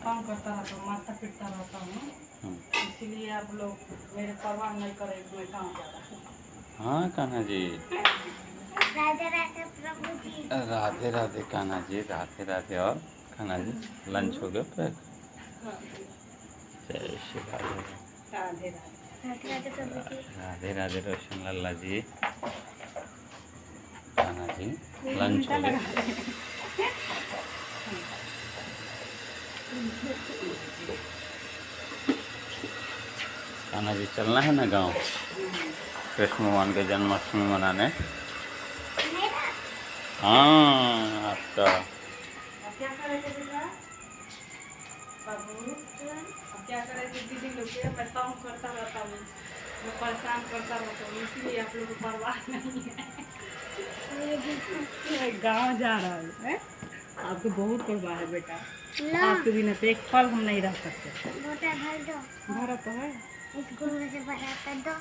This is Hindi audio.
काम करता रहता हूँ, माथा पीटता रहता हूँ, इसीलिए आप लोग मेरे परवाह नहीं करें कि मैं कहाँ जा रहा हूँ। हाँ कान्हा जी, राधे राधे प्रभु जी। राधे राधे कान्हा जी, राधे राधे। और कान्हा जी लंच हो गया पैक? जय श्री राधे। राधे राधे। राधे राधे प्रभु जी। राधे राधे रोशन लाला जी। कान्हा जी लंच हो गया? कान्हा जी चलना है ना गांव कृष्ण भगवान के जन्माष्टमी मनाने? हाँ आपका। अब क्या करे थे बेटा बाबू? अब क्या करे थे दीदी लोग के? मैं तंग करता रहता हूँ, मैं परेशान करता रहता हूँ, इसीलिए आप लोग को परवाह नहीं है। गाँव जा रहा हूँ है? आपको बहुत परवाह है बेटा, आपके बिना तो एक पल हम नहीं रह सकते। मोटा भर दो। भरा तो है स्कूल में से भरा कर दो।